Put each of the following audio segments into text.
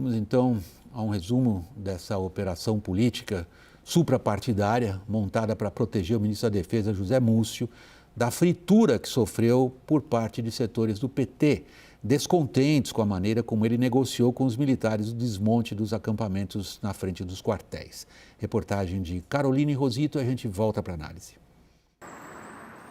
Vamos então a um resumo dessa operação política suprapartidária montada para proteger o ministro da Defesa, José Múcio, da fritura que sofreu por parte de setores do PT, descontentes com a maneira como ele negociou com os militares o desmonte dos acampamentos na frente dos quartéis. Reportagem de Caroline Rosito, a gente volta para a análise.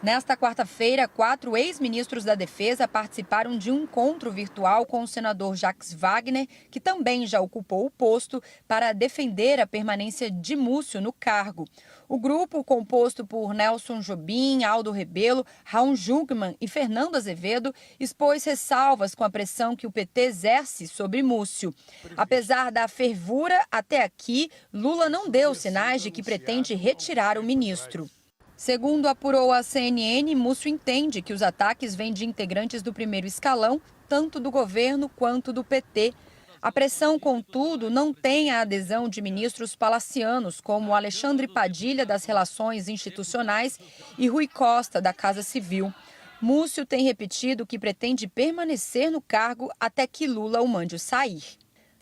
Nesta quarta-feira, 4 ex-ministros da Defesa participaram de um encontro virtual com o senador Jacques Wagner, que também já ocupou o posto, para defender a permanência de Múcio no cargo. O grupo, composto por Nelson Jobim, Aldo Rebelo, Raul Jungmann e Fernando Azevedo, expôs ressalvas com a pressão que o PT exerce sobre Múcio. Apesar da fervura, até aqui, Lula não deu sinais de que pretende retirar o ministro. Segundo apurou a CNN, Múcio entende que os ataques vêm de integrantes do primeiro escalão, tanto do governo quanto do PT. A pressão, contudo, não tem a adesão de ministros palacianos, como Alexandre Padilha, das Relações Institucionais, e Rui Costa, da Casa Civil. Múcio tem repetido que pretende permanecer no cargo até que Lula o mande sair.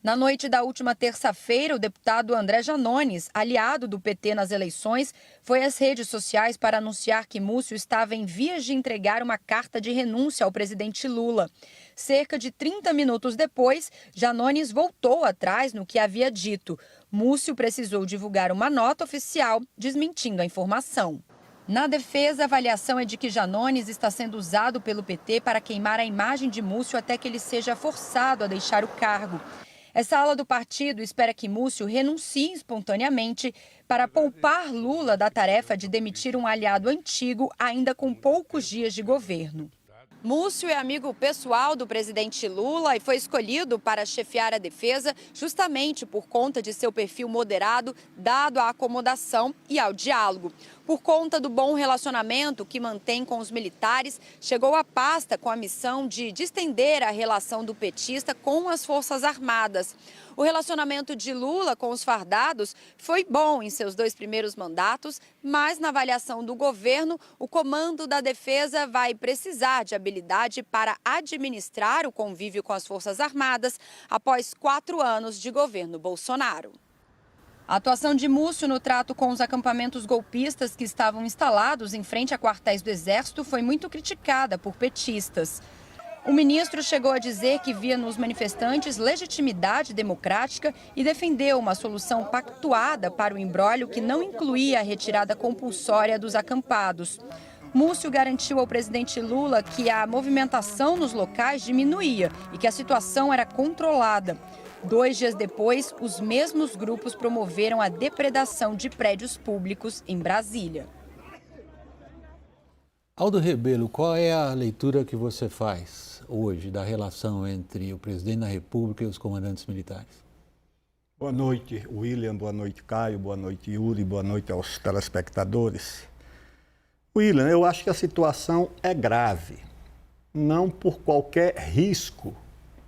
Na noite da última terça-feira, o deputado André Janones, aliado do PT nas eleições, foi às redes sociais para anunciar que Múcio estava em vias de entregar uma carta de renúncia ao presidente Lula. Cerca de 30 minutos depois, Janones voltou atrás no que havia dito. Múcio precisou divulgar uma nota oficial desmentindo a informação. Na defesa, a avaliação é de que Janones está sendo usado pelo PT para queimar a imagem de Múcio até que ele seja forçado a deixar o cargo. Essa ala do partido espera que Múcio renuncie espontaneamente para poupar Lula da tarefa de demitir um aliado antigo ainda com poucos dias de governo. Múcio é amigo pessoal do presidente Lula e foi escolhido para chefiar a defesa justamente por conta de seu perfil moderado, dado à acomodação e ao diálogo. Por conta do bom relacionamento que mantém com os militares, chegou à pasta com a missão de distender a relação do petista com as Forças Armadas. O relacionamento de Lula com os fardados foi bom em seus 2 primeiros mandatos, mas na avaliação do governo, o comando da defesa vai precisar de habilidade para administrar o convívio com as Forças Armadas após 4 anos de governo Bolsonaro. A atuação de Múcio no trato com os acampamentos golpistas que estavam instalados em frente a quartéis do Exército foi muito criticada por petistas. O ministro chegou a dizer que via nos manifestantes legitimidade democrática e defendeu uma solução pactuada para o imbróglio que não incluía a retirada compulsória dos acampados. Múcio garantiu ao presidente Lula que a movimentação nos locais diminuía e que a situação era controlada. 2 dias depois, os mesmos grupos promoveram a depredação de prédios públicos em Brasília. Aldo Rebelo, qual é a leitura que você faz hoje da relação entre o presidente da República e os comandantes militares? Boa noite, William, boa noite, Caio, boa noite, Yuri, boa noite aos telespectadores. William, eu acho que a situação é grave, não por qualquer risco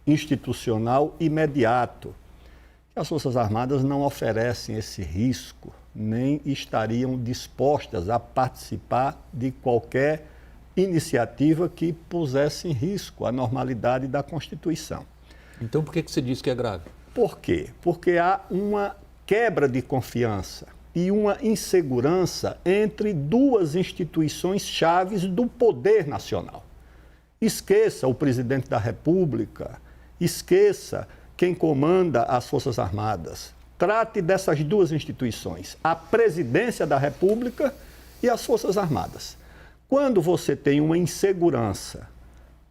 institucional imediato. As Forças Armadas não oferecem esse risco, nem estariam dispostas a participar de qualquer iniciativa que pusesse em risco a normalidade da Constituição. Então, por que você diz que é grave? Por quê? Porque há uma quebra de confiança e uma insegurança entre 2 instituições chaves do poder nacional. Esqueça o presidente da República, esqueça quem comanda as Forças Armadas. Trate dessas 2 instituições, a Presidência da República e as Forças Armadas. Quando você tem uma insegurança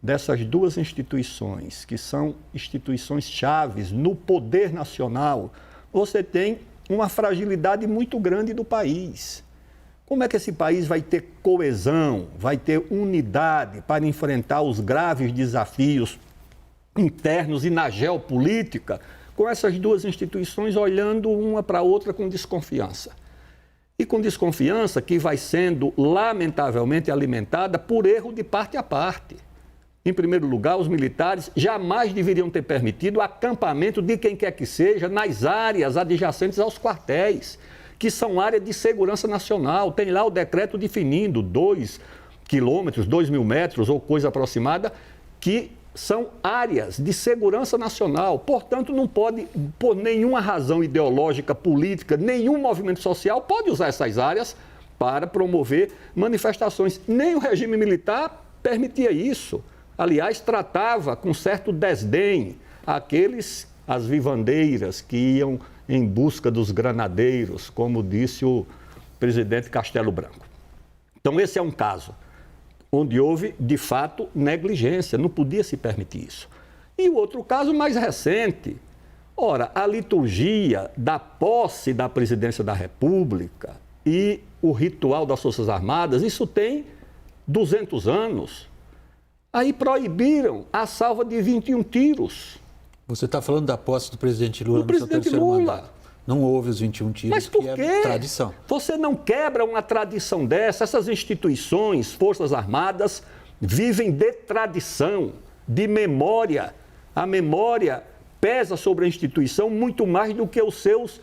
dessas 2 instituições, que são instituições chaves no poder nacional, você tem uma fragilidade muito grande do país. Como é que esse país vai ter coesão, vai ter unidade para enfrentar os graves desafios internos e na geopolítica, com essas 2 instituições olhando uma para a outra com desconfiança? E com desconfiança que vai sendo, lamentavelmente, alimentada por erro de parte a parte. Em primeiro lugar, os militares jamais deveriam ter permitido o acampamento de quem quer que seja nas áreas adjacentes aos quartéis, que são áreas de segurança nacional. Tem lá o decreto definindo 2 quilômetros, 2.000 metros ou coisa aproximada, que são áreas de segurança nacional, portanto, não pode, por nenhuma razão ideológica, política, nenhum movimento social pode usar essas áreas para promover manifestações. Nem o regime militar permitia isso. Aliás, tratava com certo desdém as vivandeiras que iam em busca dos granadeiros, como disse o presidente Castelo Branco. Então, esse é um caso onde houve, de fato, negligência, não podia se permitir isso. E o outro caso mais recente, ora, a liturgia da posse da presidência da República e o ritual das Forças Armadas, isso tem 200 anos. Aí proibiram a salva de 21 tiros. Você está falando da posse do presidente Lula no seu terceiro mandato. Não houve os 21 tiros, mas por quê? É tradição. Você não quebra uma tradição dessa? Essas instituições, Forças Armadas, vivem de tradição, de memória. A memória pesa sobre a instituição muito mais do que os seus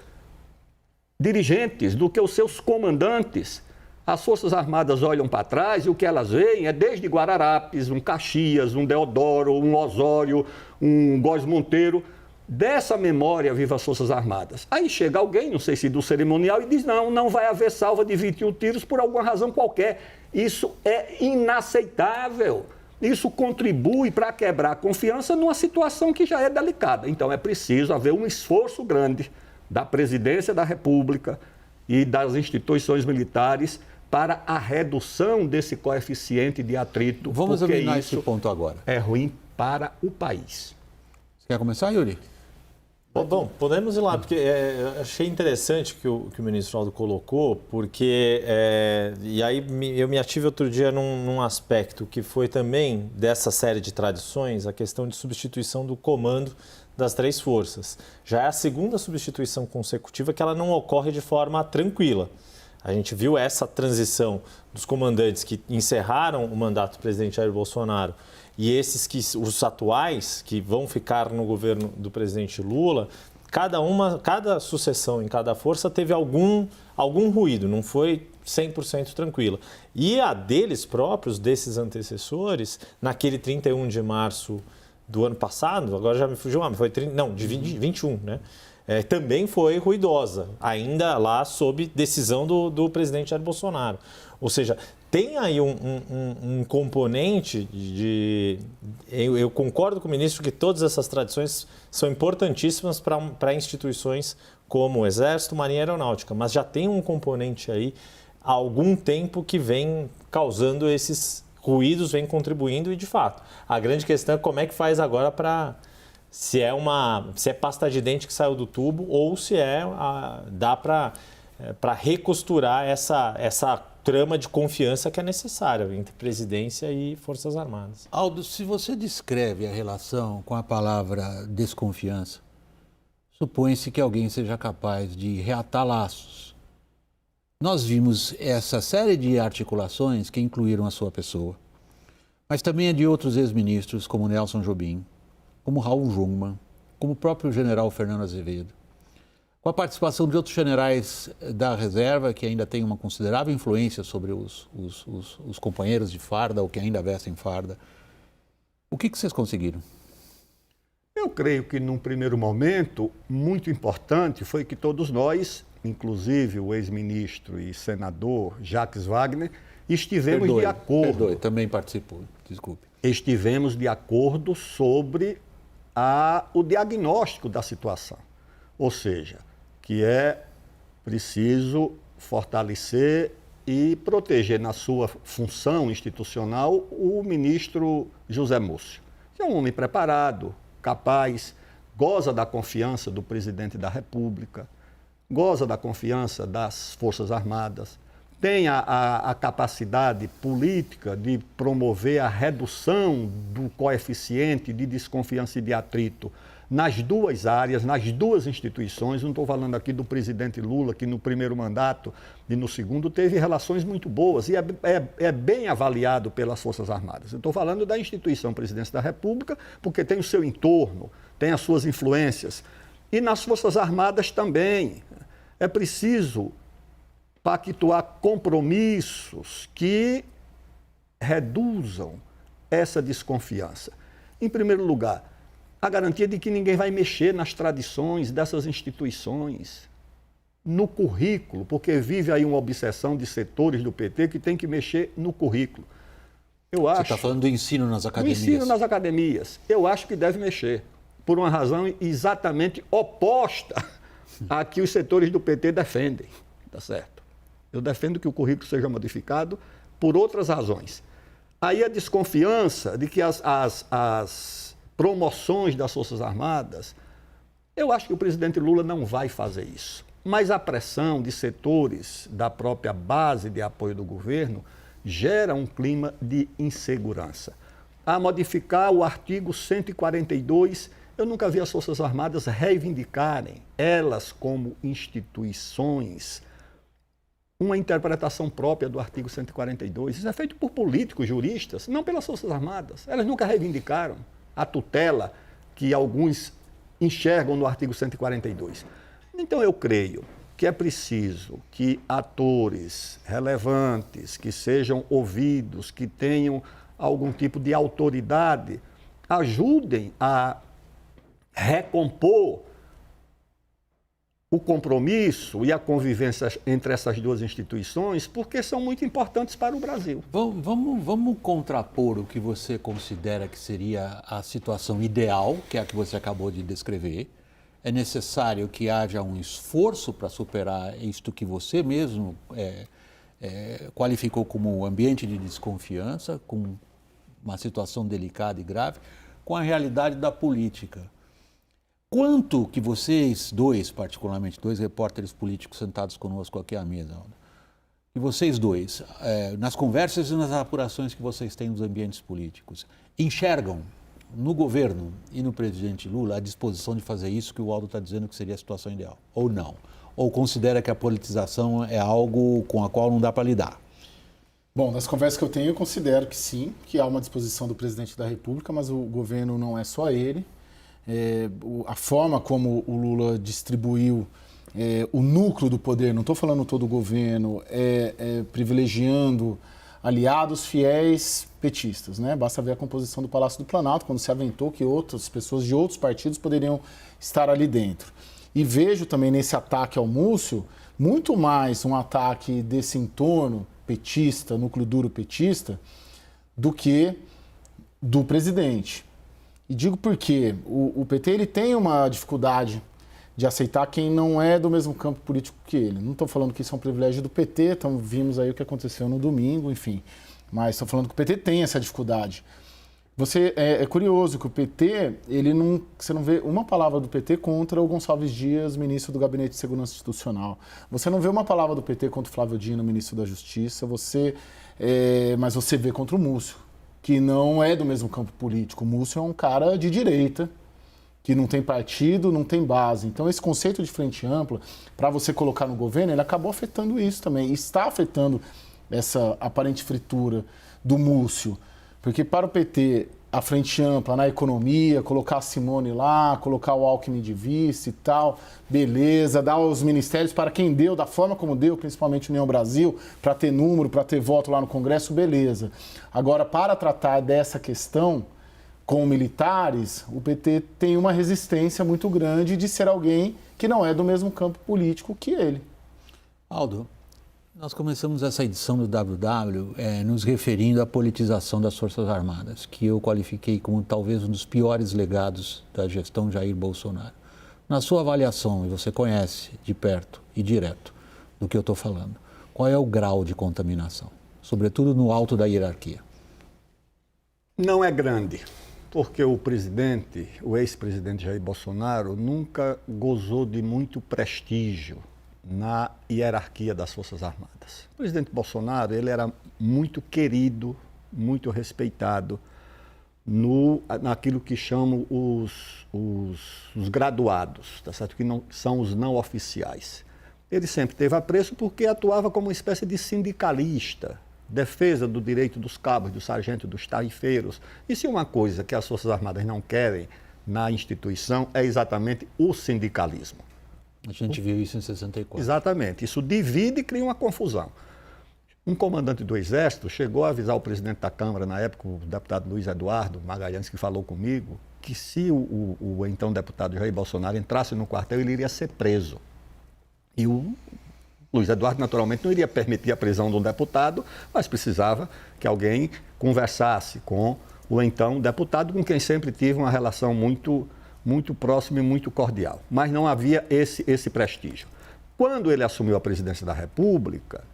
dirigentes, do que os seus comandantes. As Forças Armadas olham para trás e o que elas veem é desde Guararapes, um Caxias, um Deodoro, um Osório, um Góes Monteiro. Dessa memória viva as Forças Armadas. Aí chega alguém, não sei se do cerimonial, e diz, não vai haver salva de 21 tiros por alguma razão qualquer. Isso é inaceitável. Isso contribui para quebrar a confiança numa situação que já é delicada. Então, é preciso haver um esforço grande da Presidência da República e das instituições militares para a redução desse coeficiente de atrito. Vamos examinar esse ponto agora. É ruim para o país. Você quer começar, Yuri? Bom, podemos ir lá, porque achei interessante que o ministro Aldo colocou, porque, e aí eu me ative outro dia num aspecto que foi também dessa série de tradições, a questão de substituição do comando das três forças. Já é a segunda substituição consecutiva que ela não ocorre de forma tranquila. A gente viu essa transição dos comandantes que encerraram o mandato do presidente Jair Bolsonaro e os atuais, que vão ficar no governo do presidente Lula, cada sucessão em cada força teve algum ruído, não foi 100% tranquila. E a deles próprios, desses antecessores, naquele 31 de março do ano passado, agora já me fugiu, foi de 21, né? Também foi ruidosa, ainda lá sob decisão do presidente Jair Bolsonaro. Ou seja, tem aí um componente de... Eu concordo com o ministro que todas essas tradições são importantíssimas para instituições como o Exército, Marinha e Aeronáutica, mas já tem um componente aí há algum tempo que vem causando esses ruídos, vem contribuindo e, de fato, a grande questão é como é que faz agora para... Se é pasta de dente que saiu do tubo ou se dá para recosturar essa trama de confiança que é necessária entre presidência e Forças Armadas. Aldo, se você descreve a relação com a palavra desconfiança, supõe-se que alguém seja capaz de reatar laços. Nós vimos essa série de articulações que incluíram a sua pessoa, mas também a de outros ex-ministros como Nelson Jobim, como Raul Jungmann, como o próprio general Fernando Azevedo, com a participação de outros generais da reserva que ainda têm uma considerável influência sobre os companheiros de farda ou que ainda vestem farda. O que vocês conseguiram? Eu creio que, num primeiro momento, muito importante foi que todos nós, inclusive o ex-ministro e senador Jacques Wagner, estivemos de acordo. Perdoe, também participou, desculpe. Estivemos de acordo sobre o diagnóstico da situação. Ou seja, que é preciso fortalecer e proteger na sua função institucional o ministro José Múcio, que é um homem preparado, capaz, goza da confiança do presidente da República, goza da confiança das Forças Armadas, tem a capacidade política de promover a redução do coeficiente de desconfiança e de atrito nas duas áreas, nas duas instituições. Não estou falando aqui do presidente Lula, que no primeiro mandato e no segundo teve relações muito boas e é bem avaliado pelas Forças Armadas. Eu estou falando da instituição Presidência da República, porque tem o seu entorno, tem as suas influências. E nas Forças Armadas também. É preciso pactuar compromissos que reduzam essa desconfiança. Em primeiro lugar, a garantia de que ninguém vai mexer nas tradições dessas instituições, no currículo, porque vive aí uma obsessão de setores do PT que tem que mexer no currículo. Eu acho, Você está falando do ensino nas academias. do ensino nas academias. Eu acho que deve mexer, por uma razão exatamente oposta à que os setores do PT defendem, tá certo? Eu defendo que o currículo seja modificado por outras razões. Aí a desconfiança de que as promoções das Forças Armadas, eu acho que o presidente Lula não vai fazer isso. Mas a pressão de setores da própria base de apoio do governo gera um clima de insegurança. A modificar o artigo 142, eu nunca vi as Forças Armadas reivindicarem, elas como instituições, uma interpretação própria do artigo 142. Isso é feito por políticos, juristas, não pelas Forças Armadas. Elas nunca reivindicaram a tutela que alguns enxergam no artigo 142. Então, eu creio que é preciso que atores relevantes, que sejam ouvidos, que tenham algum tipo de autoridade, ajudem a recompor o compromisso e a convivência entre essas duas instituições, porque são muito importantes para o Brasil. Vamos contrapor o que você considera que seria a situação ideal, que é a que você acabou de descrever. É necessário que haja um esforço para superar isto que você mesmo qualificou como ambiente de desconfiança, com uma situação delicada e grave, com a realidade da política. Quanto que vocês dois, particularmente, dois repórteres políticos sentados conosco aqui à mesa, que vocês dois, nas conversas e nas apurações que vocês têm nos ambientes políticos, enxergam no governo e no presidente Lula a disposição de fazer isso que o Aldo está dizendo que seria a situação ideal, ou não? Ou considera que a politização é algo com a qual não dá para lidar? Bom, nas conversas que eu tenho, eu considero que sim, que há uma disposição do presidente da República, mas o governo não é só ele. A forma como o Lula distribuiu o núcleo do poder, não estou falando todo o governo, privilegiando aliados fiéis petistas, né? Basta ver a composição do Palácio do Planalto, quando se aventou que outras pessoas de outros partidos poderiam estar ali dentro. E vejo também nesse ataque ao Múcio, muito mais um ataque desse entorno petista, núcleo duro petista, do que do presidente. E digo porque o PT ele tem uma dificuldade de aceitar quem não é do mesmo campo político que ele. Não estou falando que isso é um privilégio do PT, então vimos aí o que aconteceu no domingo, enfim. Mas estou falando que o PT tem essa dificuldade. É curioso que o PT, você não vê uma palavra do PT contra o Gonçalves Dias, ministro do Gabinete de Segurança Institucional. Você não vê uma palavra do PT contra o Flávio Dino, ministro da Justiça, mas você vê contra o Múcio, que não é do mesmo campo político. O Múcio é um cara de direita, que não tem partido, não tem base. Então, esse conceito de frente ampla, para você colocar no governo, ele acabou afetando isso também. E está afetando essa aparente fritura do Múcio. Porque para o PT, a frente ampla na economia, colocar a Simone lá, colocar o Alckmin de vice e tal, beleza, dar os ministérios para quem deu, da forma como deu, principalmente União Brasil, para ter número, para ter voto lá no Congresso, beleza. Agora, para tratar dessa questão com militares, o PT tem uma resistência muito grande de ser alguém que não é do mesmo campo político que ele. Aldo, nós começamos essa edição do WW nos referindo à politização das Forças Armadas, que eu qualifiquei como talvez um dos piores legados da gestão Jair Bolsonaro. Na sua avaliação, e você conhece de perto e direto do que eu estou falando, qual é o grau de contaminação, sobretudo no alto da hierarquia? Não é grande, porque o ex-presidente Jair Bolsonaro nunca gozou de muito prestígio na hierarquia das Forças Armadas. O presidente Bolsonaro, ele era muito querido, muito respeitado naquilo que chamam os graduados, tá certo? Que não, são os não oficiais. Ele sempre teve apreço porque atuava como uma espécie de sindicalista, defesa do direito dos cabos, dos sargentos, dos tarifeiros. E se uma coisa que as Forças Armadas não querem na instituição é exatamente o sindicalismo. A gente viu isso em 64. Exatamente. Isso divide e cria uma confusão. Um comandante do Exército chegou a avisar o presidente da Câmara, na época, o deputado Luiz Eduardo Magalhães, que falou comigo, que se o então deputado Jair Bolsonaro entrasse no quartel, ele iria ser preso. E o Luiz Eduardo, naturalmente, não iria permitir a prisão de um deputado, mas precisava que alguém conversasse com o então deputado, com quem sempre tive uma relação muito próxima e muito cordial. Mas não havia esse prestígio. Quando ele assumiu a presidência da República,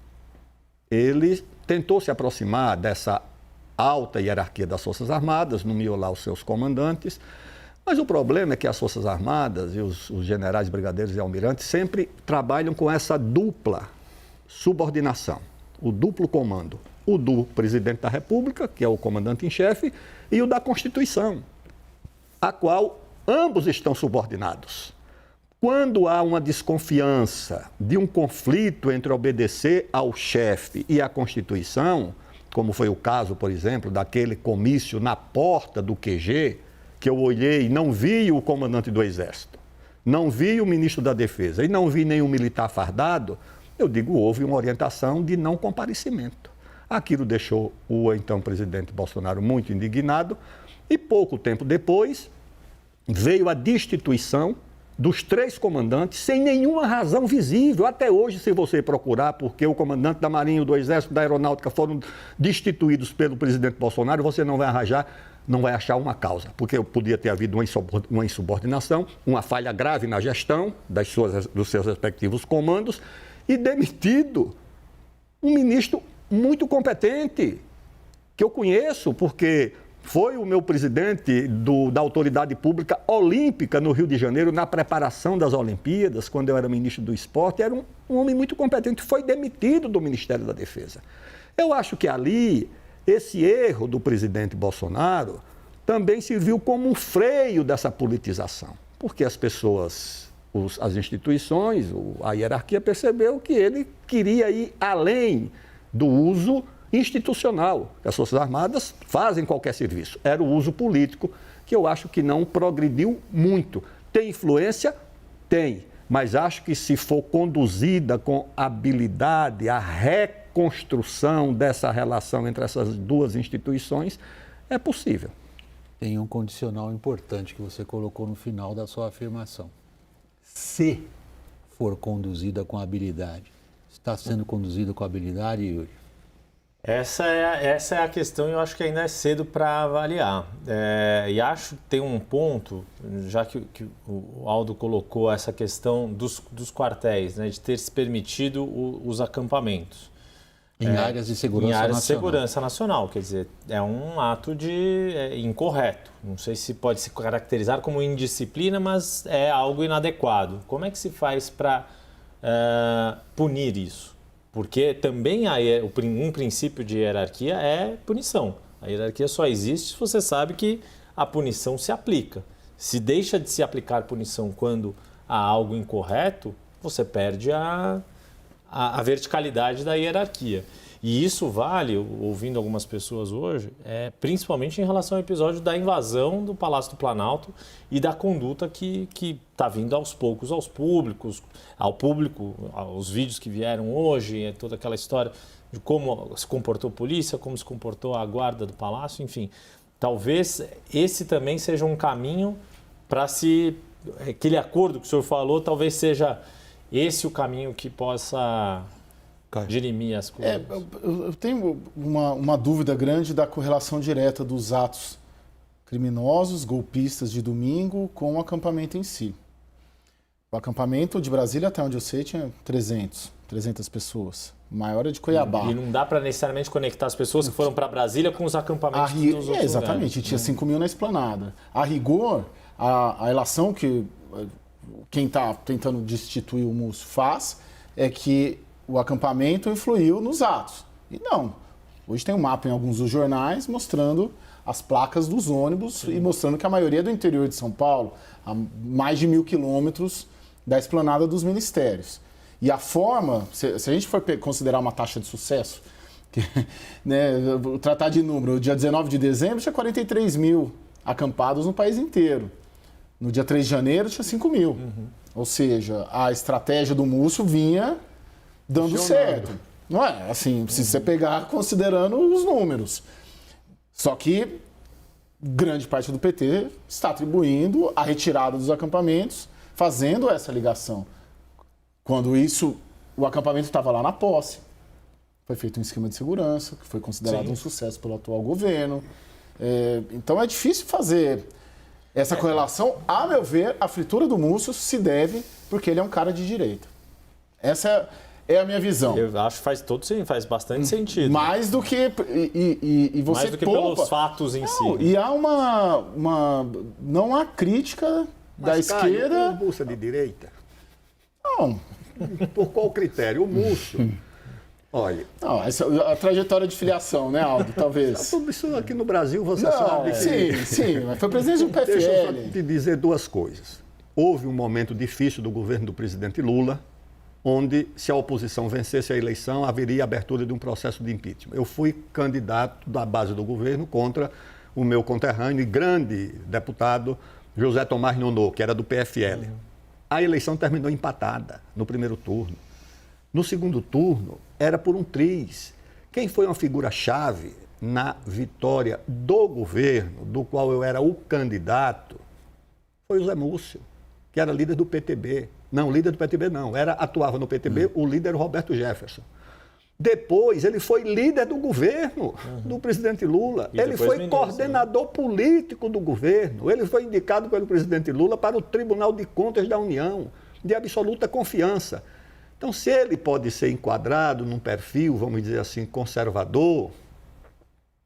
ele tentou se aproximar dessa alta hierarquia das Forças Armadas, nomeou lá os seus comandantes, mas o problema é que as Forças Armadas e os generais, brigadeiros e almirantes sempre trabalham com essa dupla subordinação, o duplo comando, o do presidente da República, que é o comandante em chefe, e o da Constituição, a qual ambos estão subordinados. Quando há uma desconfiança de um conflito entre obedecer ao chefe e à Constituição, como foi o caso, por exemplo, daquele comício na porta do QG, que eu olhei e não vi o comandante do Exército, não vi o ministro da Defesa e não vi nenhum militar fardado, eu digo, houve uma orientação de não comparecimento. Aquilo deixou o então presidente Bolsonaro muito indignado e pouco tempo depois veio a destituição dos 3 comandantes sem nenhuma razão visível. Até hoje, se você procurar porque o comandante da Marinha, do Exército, da Aeronáutica foram destituídos pelo presidente Bolsonaro, você não vai achar uma causa, porque podia ter havido uma insubordinação, uma falha grave na gestão dos seus respectivos comandos e demitido um ministro muito competente, que eu conheço, porque foi o meu presidente da Autoridade Pública Olímpica no Rio de Janeiro, na preparação das Olimpíadas, quando eu era ministro do Esporte, era um homem muito competente, foi demitido do Ministério da Defesa. Eu acho que ali, esse erro do presidente Bolsonaro também serviu como um freio dessa politização, porque as pessoas, as instituições, a hierarquia percebeu que ele queria ir além do uso institucional. As Forças Armadas fazem qualquer serviço. Era o uso político, que eu acho que não progrediu muito. Tem influência? Tem. Mas acho que se for conduzida com habilidade a reconstrução dessa relação entre essas duas instituições, é possível. Tem um condicional importante que você colocou no final da sua afirmação. Se for conduzida com habilidade. Está sendo conduzida com habilidade, Yuri? Essa é a questão e eu acho que ainda é cedo para avaliar. E acho que tem um ponto, já que o Aldo colocou essa questão dos quartéis, né, de ter se permitido os acampamentos. Em áreas de segurança nacional. Em áreas de segurança nacional, quer dizer, é um ato incorreto. Não sei se pode se caracterizar como indisciplina, mas é algo inadequado. Como é que se faz para punir isso? Porque também um princípio de hierarquia é punição. A hierarquia só existe se você sabe que a punição se aplica. Se deixa de se aplicar punição quando há algo incorreto, você perde a verticalidade da hierarquia. E isso vale, ouvindo algumas pessoas hoje, principalmente em relação ao episódio da invasão do Palácio do Planalto e da conduta que está vindo aos poucos ao público, aos vídeos que vieram hoje, toda aquela história de como se comportou a polícia, como se comportou a guarda do Palácio, enfim. Talvez esse também seja um caminho para aquele acordo que o senhor falou, talvez seja esse o caminho que possa dirimir as coisas. Eu tenho uma dúvida grande da correlação direta dos atos criminosos, golpistas de domingo com o acampamento em si. O acampamento de Brasília, até onde eu sei, tinha 300 pessoas. O maior é de Cuiabá. E não dá para necessariamente conectar as pessoas que foram para Brasília com os acampamentos dos outros exatamente, lugares. Tinha 5 mil na Esplanada. A rigor, a relação que quem está tentando destituir o Múcio faz é que o acampamento influiu nos atos. E não. Hoje tem um mapa em alguns dos jornais mostrando as placas dos ônibus. Sim. E mostrando que a maioria é do interior de São Paulo, a mais de 1.000 quilômetros da esplanada dos ministérios. E a forma, se a gente for considerar uma taxa de sucesso, né, tratar de número, dia 19 de dezembro tinha 43 mil acampados no país inteiro. No dia 3 de janeiro tinha 5 mil. Uhum. Ou seja, a estratégia do Múcio vinha dando certo. Não é? Assim, se você pegar considerando os números. Só que grande parte do PT está atribuindo a retirada dos acampamentos, fazendo essa ligação. Quando isso, o acampamento estava lá na posse. Foi feito um esquema de segurança, que foi considerado um sucesso pelo atual governo. Então é difícil fazer essa correlação. A meu ver, a fritura do Múcio se deve porque ele é um cara de direita. Essa é a minha visão. Eu acho que faz bastante sentido. Mais do que... E você mais do que poupa. pelos fatos em si. E há não há crítica da esquerda... O Múcio é de direita? Não. Por qual critério? O Múcio... Olha... Não, a trajetória de filiação, né, Aldo? Talvez. Tudo isso aqui no Brasil você Não, sabe. sim, mas foi presidente do PFL. Deixa eu só te dizer duas coisas. Houve um momento difícil do governo do presidente Lula, onde, se a oposição vencesse a eleição, haveria abertura de um processo de impeachment. Eu fui candidato da base do governo contra o meu conterrâneo e grande deputado José Tomás Nonô, que era do PFL. A eleição terminou empatada no primeiro turno. No segundo turno, era por um triz. Quem foi uma figura-chave na vitória do governo, do qual eu era o candidato, foi o Zé Múcio, que era líder do PTB. Não, líder do PTB não, atuava no PTB o líder Roberto Jefferson. Depois, ele foi líder do governo do presidente Lula. Ele foi ministro, coordenador político do governo. Ele foi indicado pelo presidente Lula para o Tribunal de Contas da União, de absoluta confiança. Então, se ele pode ser enquadrado num perfil, vamos dizer assim, conservador,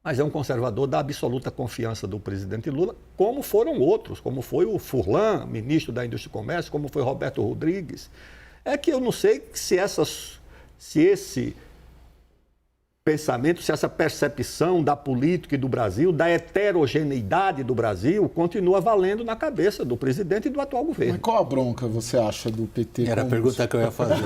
mas é um conservador da absoluta confiança do presidente Lula, como foram outros, como foi o Furlan, ministro da Indústria e Comércio, como foi Roberto Rodrigues. É que eu não sei se esse pensamento, se essa percepção da política e do Brasil, da heterogeneidade do Brasil, continua valendo na cabeça do presidente e do atual governo. Mas qual a bronca você acha do PT? Era a pergunta que eu ia fazer.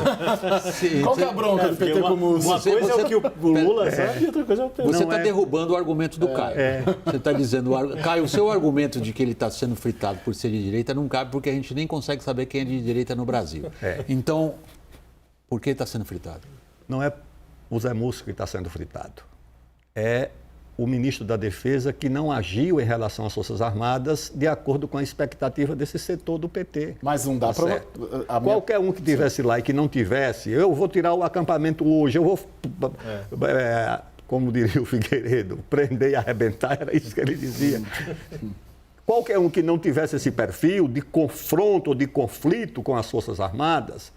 Qual que é a bronca do PT com o Múcio? Uma coisa é o que o Lula sabe e outra coisa é o PT. Você está derrubando o argumento do Caio. Você está dizendo, Caio, o seu argumento de que ele está sendo fritado por ser de direita não cabe porque a gente nem consegue saber quem é de direita no Brasil. Então, por que está sendo fritado? Não é o Zé Múcio que está sendo fritado. É o ministro da Defesa que não agiu em relação às Forças Armadas de acordo com a expectativa desse setor do PT. Mas não dá para... Qualquer um que estivesse lá e que não tivesse, eu vou tirar o acampamento hoje, eu vou, como diria o Figueiredo, prender e arrebentar, era isso que ele dizia. Qualquer um que não tivesse esse perfil de confronto ou de conflito com as Forças Armadas,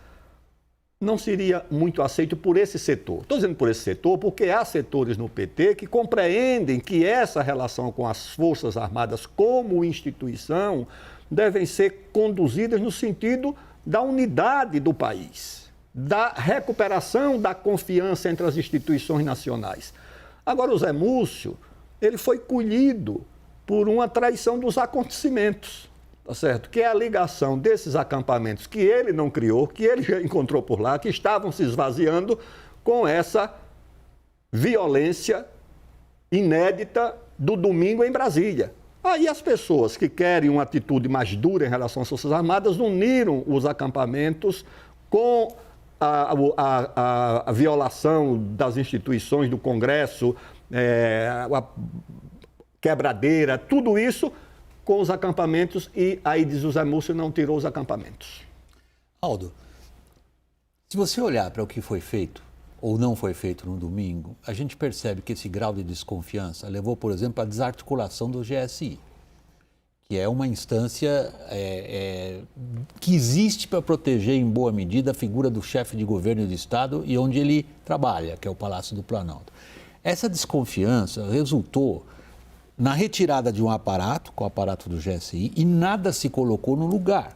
não seria muito aceito por esse setor. Estou dizendo por esse setor porque há setores no PT que compreendem que essa relação com as Forças Armadas como instituição devem ser conduzidas no sentido da unidade do país, da recuperação da confiança entre as instituições nacionais. Agora, o Zé Múcio, ele foi colhido por uma traição dos acontecimentos. Tá certo? Que é a ligação desses acampamentos que ele não criou, que ele já encontrou por lá, que estavam se esvaziando com essa violência inédita do domingo em Brasília. Aí as pessoas que querem uma atitude mais dura em relação às Forças Armadas uniram os acampamentos com a violação das instituições do Congresso, a quebradeira, tudo isso com os acampamentos, e aí diz o Zé Múcio não tirou os acampamentos. Aldo, se você olhar para o que foi feito ou não foi feito no domingo, a gente percebe que esse grau de desconfiança levou, por exemplo, à desarticulação do GSI, que é uma instância que existe para proteger, em boa medida, a figura do chefe de governo de Estado e onde ele trabalha, que é o Palácio do Planalto. Essa desconfiança resultou na retirada de um aparato, com o aparato do GSI, e nada se colocou no lugar,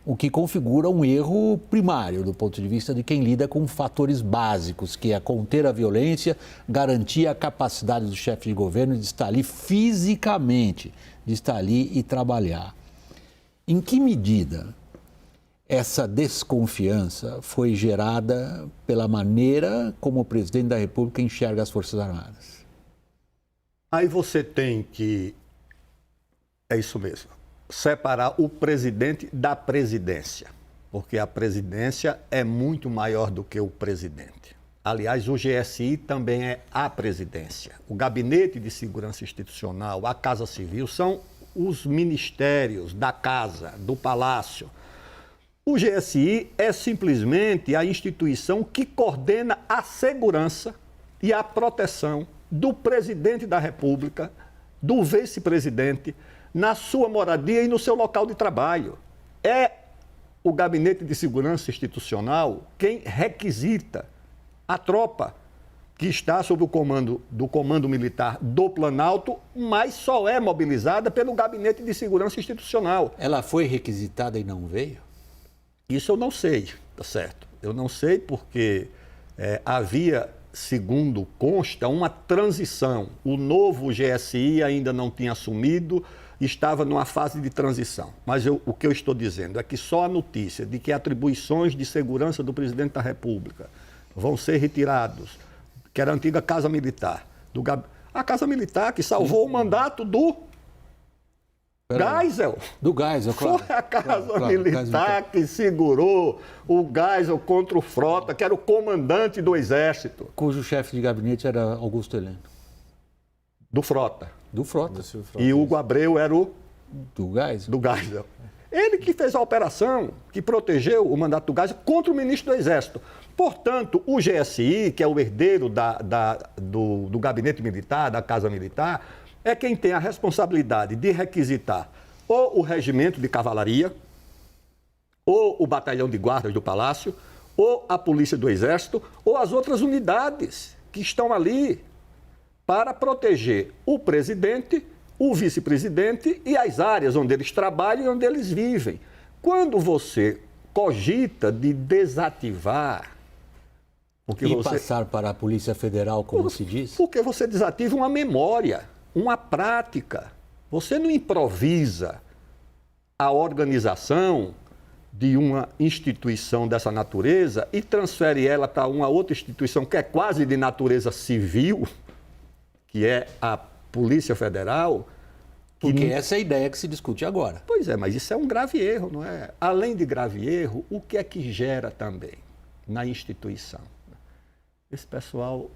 o que configura um erro primário do ponto de vista de quem lida com fatores básicos, que é conter a violência, garantir a capacidade do chefe de governo de estar ali fisicamente, de estar ali e trabalhar. Em que medida essa desconfiança foi gerada pela maneira como o presidente da República enxerga as Forças Armadas? Aí você tem que, é isso mesmo, separar o presidente da presidência, porque a presidência é muito maior do que o presidente. Aliás, o GSI também é a presidência. O Gabinete de Segurança Institucional, a Casa Civil, são os ministérios da Casa, do Palácio. O GSI é simplesmente a instituição que coordena a segurança e a proteção do presidente da República, do vice-presidente, na sua moradia e no seu local de trabalho. É o Gabinete de Segurança Institucional quem requisita a tropa que está sob o comando do Comando Militar do Planalto, mas só é mobilizada pelo Gabinete de Segurança Institucional. Ela foi requisitada e não veio? Isso eu não sei, tá certo? Eu não sei porque havia, segundo consta, uma transição. O novo GSI ainda não tinha assumido, estava numa fase de transição. Mas o que eu estou dizendo é que só a notícia de que atribuições de segurança do presidente da República vão ser retirados, que era a antiga Casa Militar, a Casa Militar que salvou o mandato do Geisel. Do Geisel, claro. Foi a Casa Claro, Militar que segurou o Geisel contra o Frota, que era o comandante do Exército. Cujo chefe de gabinete era Augusto Heleno. Do Frota. Do Frota. E Hugo Abreu era o Do Geisel. do Geisel. Ele que fez a operação, que protegeu o mandato do Geisel contra o ministro do Exército. Portanto, o GSI, que é o herdeiro do Gabinete Militar, da Casa Militar, é quem tem a responsabilidade de requisitar ou o regimento de cavalaria, ou o batalhão de guardas do Palácio, ou a polícia do Exército, ou as outras unidades que estão ali para proteger o presidente, o vice-presidente e as áreas onde eles trabalham e onde eles vivem. Quando você cogita de desativar... Passar para a Polícia Federal, como se diz? Porque você desativa uma memória, uma prática. Você não improvisa a organização de uma instituição dessa natureza e transfere ela para uma outra instituição que é quase de natureza civil, que é a Polícia Federal. Porque essa é a ideia que se discute agora. Pois é, mas isso é um grave erro, não é? Além de grave erro, o que é que gera também na instituição? Esse pessoal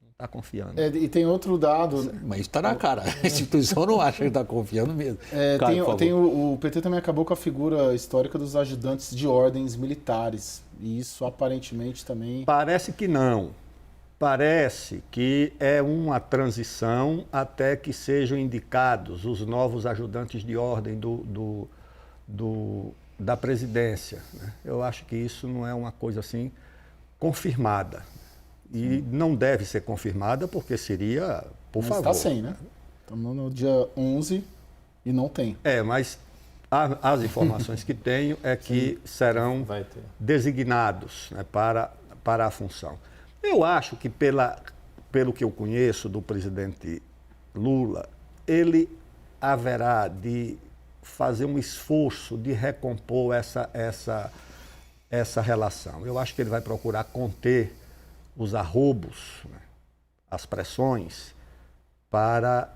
não está confiando. E tem outro dado... Mas está na cara. A instituição não acha que está confiando mesmo. O PT também acabou com a figura histórica dos ajudantes de ordens militares. E isso aparentemente também... Parece que não. Parece que é uma transição até que sejam indicados os novos ajudantes de ordem da presidência, né? Eu acho que isso não é uma coisa assim confirmada. E não deve ser confirmada porque seria, por favor. Está sem, né? Estamos no dia 11 e não tem. Mas as informações que tenho é que serão designados, né, para a função. Eu acho que, pelo que eu conheço do presidente Lula, ele haverá de fazer um esforço de recompor essa relação. Eu acho que ele vai procurar conter os arrobos, né, as pressões, para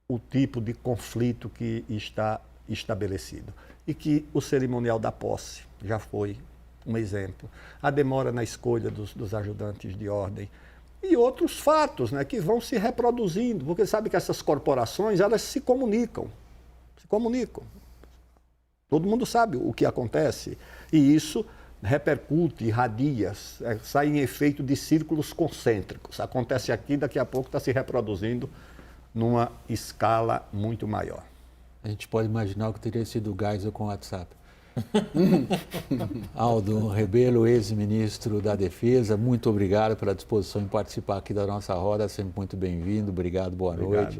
o tipo de conflito que está estabelecido. E que o cerimonial da posse já foi um exemplo. A demora na escolha dos ajudantes de ordem e outros fatos, né, que vão se reproduzindo, porque sabe que essas corporações, elas se comunicam. Todo mundo sabe o que acontece e isso repercute, irradia, sai em efeito de círculos concêntricos. Acontece aqui, daqui a pouco está se reproduzindo numa escala muito maior. A gente pode imaginar o que teria sido o Geisel com o WhatsApp. Aldo Rebelo, ex-ministro da Defesa, muito obrigado pela disposição em participar aqui da nossa roda, sempre muito bem-vindo, obrigado, boa noite.